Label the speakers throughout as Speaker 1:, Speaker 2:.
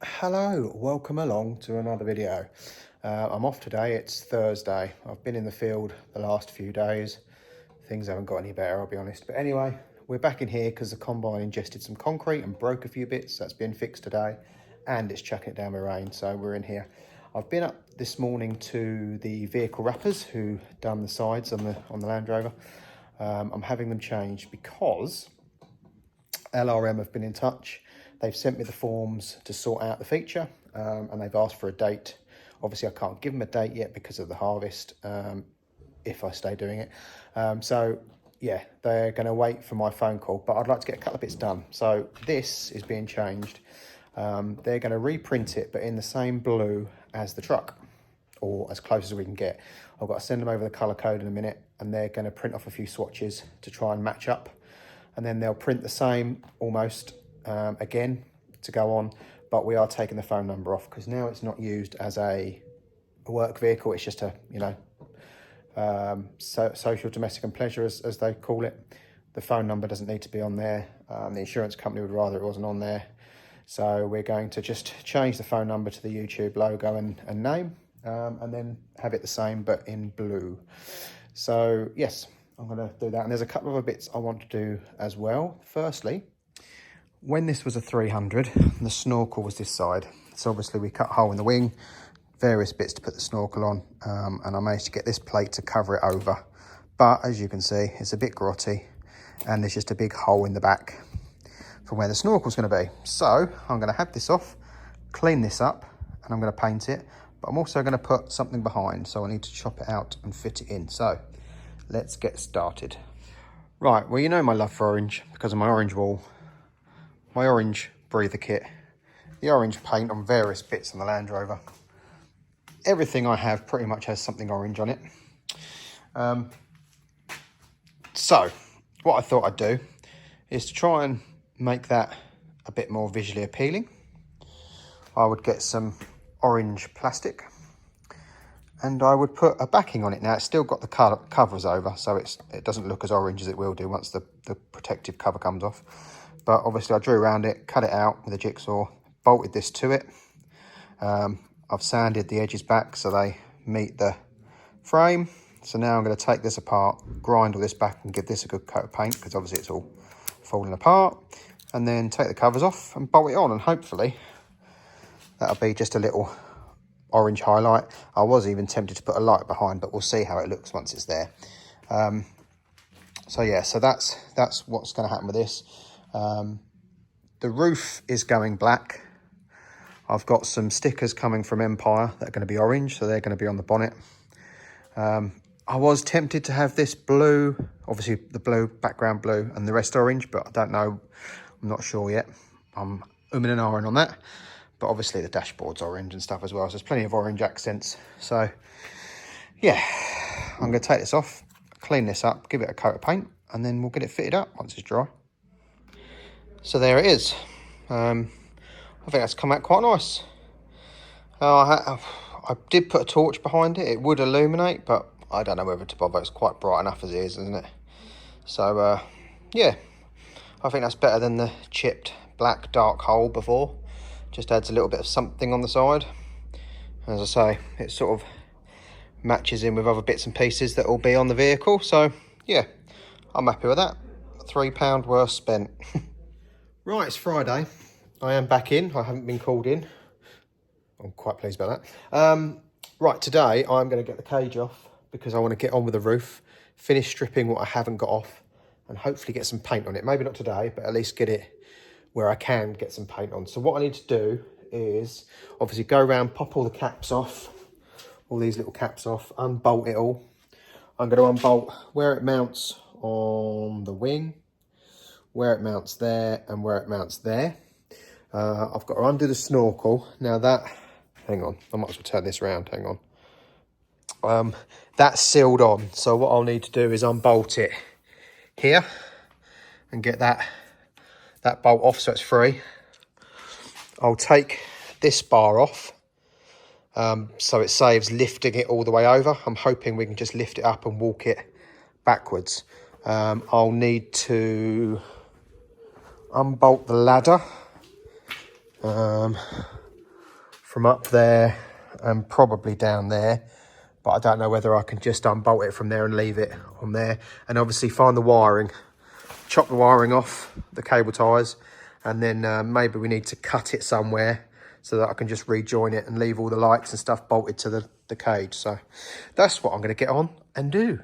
Speaker 1: Hello, welcome along to another video. I'm off today, it's Thursday. I've been in the field the last few days. Things haven't got any better, I'll be honest. But anyway, we're back in here because the combine ingested some concrete and broke a few bits. That's been fixed today and it's chucking it down with rain, so we're in here. I've been up this morning to the vehicle wrappers who done the sides on the Land Rover. I'm having them changed because LRM have been in touch. They've sent me the forms to sort out the feature and they've asked for a date. Obviously I can't give them a date yet because of the harvest if I stay doing it. So yeah, they're going to wait for my phone call, but I'd like to get a couple of bits done. So this is being changed. They're going to reprint it, but in the same blue as the truck, or as close as we can get. I've got to send them over the colour code in a minute, and they're going to print off a few swatches to try and match up. And then they'll print the same almost again to go on, but we are taking the phone number off because now it's not used as a work vehicle. It's just a, you know, social, domestic and pleasure as they call it. The phone number doesn't need to be on there. The insurance company would rather it wasn't on there. So we're going to just change the phone number to the YouTube logo and name, and then have it the same but in blue. So yes, I'm going to do that. And there's a couple of other bits I want to do as well. Firstly, when this was a 300, the snorkel was this side. So obviously we cut a hole in the wing, various bits to put the snorkel on, and I managed to get this plate to cover it over. But as you can see, it's a bit grotty and there's just a big hole in the back from where the snorkel's going to be. So I'm going to have this off, clean this up, and I'm going to paint it. But I'm also going to put something behind, so I need to chop it out and fit it in. So let's get started. Right, well, you know my love for orange because of my orange wall, my orange breather kit, the orange paint on various bits on the Land Rover. Everything I have pretty much has something orange on it. So what I thought I'd do is to try and make that a bit more visually appealing. I would get some orange plastic and I would put a backing on it. Now it's still got the covers over, so it doesn't look as orange as it will do once the protective cover comes off. But obviously I drew around it, cut it out with a jigsaw, bolted this to it. I've sanded the edges back so they meet the frame. So now I'm going to take this apart, grind all this back and give this a good coat of paint because obviously it's all falling apart. And then take the covers off and bolt it on, and hopefully that'll be just a little orange highlight. I was even tempted to put a light behind, but we'll see how it looks once it's there. So yeah, so that's what's going to happen with this. The roof is going black. I've got some stickers coming from Empire that are going to be orange, so they're going to be on the bonnet. I was tempted to have this blue, obviously the blue, background blue, and the rest orange, but I don't know, I'm not sure yet. I'm umming and ahhing on that, but obviously the dashboard's orange and stuff as well, so there's plenty of orange accents. So yeah, I'm going to take this off, clean this up, give it a coat of paint, and then we'll get it fitted up once it's dry. So there it is. I think that's come out quite nice. I did put a torch behind it. It would illuminate, but I don't know whether to bother. It's quite bright enough as it is, isn't it? So yeah, I think that's better than the chipped black dark hole before. Just adds a little bit of something on the side. As I say, it sort of matches in with other bits and pieces that will be on the vehicle. So yeah, I'm happy with that. £3 worth spent. Right, it's Friday. I am back in. I haven't been called in. I'm quite pleased about that. Right, today I'm going to get the cage off because I want to get on with the roof, finish stripping what I haven't got off, and hopefully get some paint on it. Maybe not today, but at least get it where I can get some paint on. So what I need to do is obviously go around, pop all the caps off, all these little caps off, unbolt it all. I'm going to unbolt where it mounts on the wing, where it mounts there, and where it mounts there. I've got to undo the snorkel. Now that, hang on, I might as well turn this around, hang on. That's sealed on, so what I'll need to do is unbolt it here and get that bolt off so it's free. I'll take this bar off so it saves lifting it all the way over. I'm hoping we can just lift it up and walk it backwards. I'll need to unbolt the ladder. from up there and probably down there, but I don't know whether I can just unbolt it from there and leave it on there. And obviously find the wiring, chop the wiring off the cable ties, and then maybe we need to cut it somewhere so that I can just rejoin it and leave all the lights and stuff bolted to the cage. So that's what I'm going to get on and do.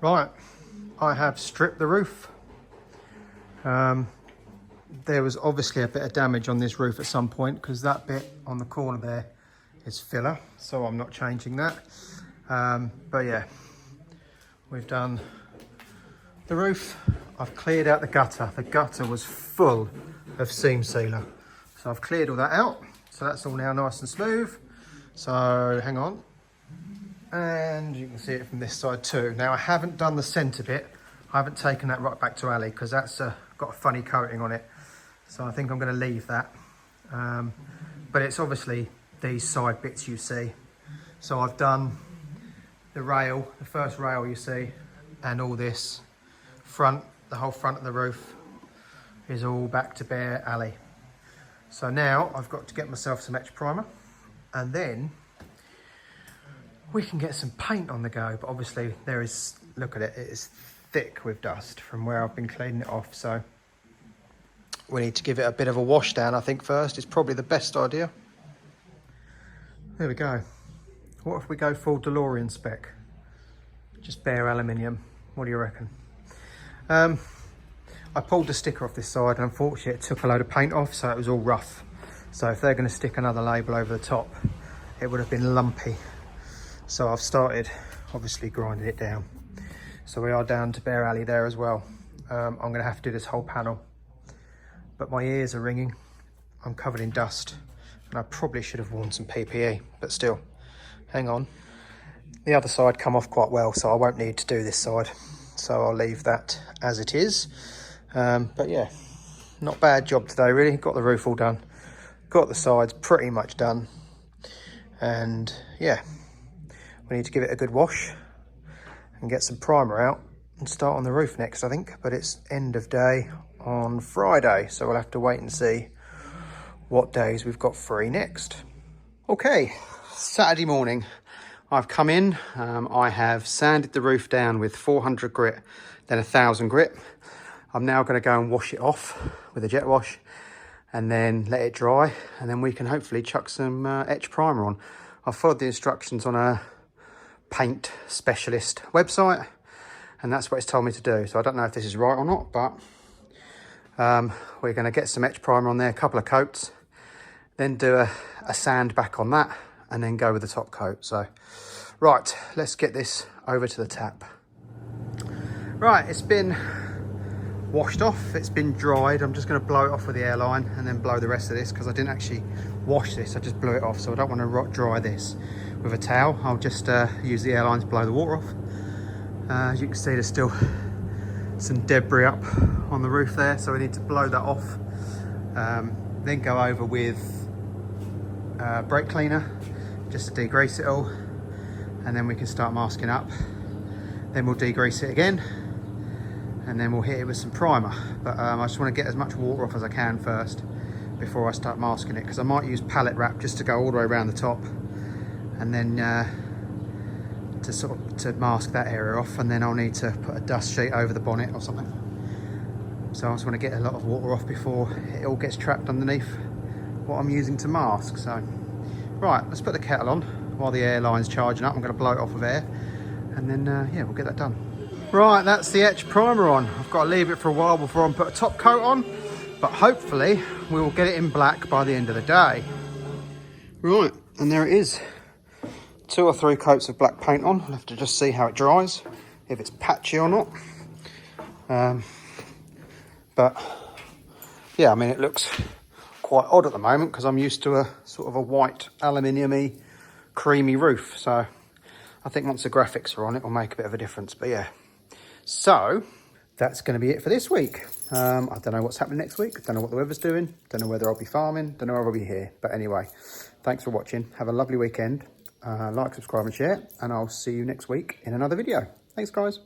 Speaker 1: Right, I have stripped the roof. There was obviously a bit of damage on this roof at some point because that bit on the corner there is filler, so I'm not changing that. But yeah, we've done the roof. I've cleared out the gutter. The gutter was full of seam sealer, so I've cleared all that out. So that's all now nice and smooth. So hang on. And you can see it from this side too. Now I haven't done the centre bit. I haven't taken that right back to Ali because that's got a funny coating on it. So I think I'm going to leave that. But it's obviously these side bits you see. So I've done the rail, the first rail you see, and all this front, the whole front of the roof is all back to bare Ali. So now I've got to get myself some etch primer, and then we can get some paint on the go. But obviously there is, look at it, it is thick with dust from where I've been cleaning it off. So we need to give it a bit of a wash down, I think, first. It's probably the best idea. There we go. What if we go full DeLorean spec? Just bare aluminium. What do you reckon? I pulled the sticker off this side and unfortunately it took a load of paint off, so it was all rough. So if they're going to stick another label over the top, it would have been lumpy. So I've started obviously grinding it down. So we are down to bare alley there as well. I'm going to have to do this whole panel, but my ears are ringing. I'm covered in dust and I probably should have worn some PPE, but still, hang on. The other side come off quite well, so I won't need to do this side. So I'll leave that as it is. But yeah, not bad job today really. Got the roof all done, got the sides pretty much done, and yeah, we need to give it a good wash and get some primer out and start on the roof next, I think. But it's end of day on Friday, so we'll have to wait and see what days we've got free next. Okay, Saturday morning. I've come in, I have sanded the roof down with 400 grit, then 1000 grit. I'm now going to go and wash it off with a jet wash and then let it dry, and then we can hopefully chuck some etch primer on. I've followed the instructions on a paint specialist website, and that's what it's told me to do. So I don't know if this is right or not, but we're going to get some etch primer on there, a couple of coats, then do a sand back on that, and then go with the top coat. So right, let's get this over to the tap. Right, it's been washed off, it's been dried. I'm just going to blow it off with the airline and then blow the rest of this, because I didn't actually wash this, I just blew it off. So I don't want to dry this with a towel. I'll just use the airline to blow the water off. As you can see, there's still some debris up on the roof there, so we need to blow that off. Then go over with brake cleaner just to degrease it all, and then we can start masking up. Then we'll degrease it again, and then we'll hit it with some primer. But I just want to get as much water off as I can first before I start masking it, because I might use pallet wrap just to go all the way around the top, and then to mask that area off, and then I'll need to put a dust sheet over the bonnet or something. So I just want to get a lot of water off before it all gets trapped underneath what I'm using to mask. So right, let's put the kettle on while the airline's charging up. I'm going to blow it off with air, and then yeah, we'll get that done. Right, that's the etch primer on. I've got to leave it for a while before I put a top coat on, but hopefully we will get it in black by the end of the day. Right, and there it is. 2 or 3 coats of black paint on. I'll have to just see how it dries, if it's patchy or not. But yeah, I mean, it looks quite odd at the moment because I'm used to a sort of a white aluminium-y creamy roof. So I think once the graphics are on, it will make a bit of a difference. But yeah, so that's going to be it for this week. I don't know what's happening next week. Don't know what the weather's doing. Don't know whether I'll be farming. Don't know whether I'll be here. But anyway, thanks for watching. Have a lovely weekend. Like, subscribe and share. And I'll see you next week in another video. Thanks, guys.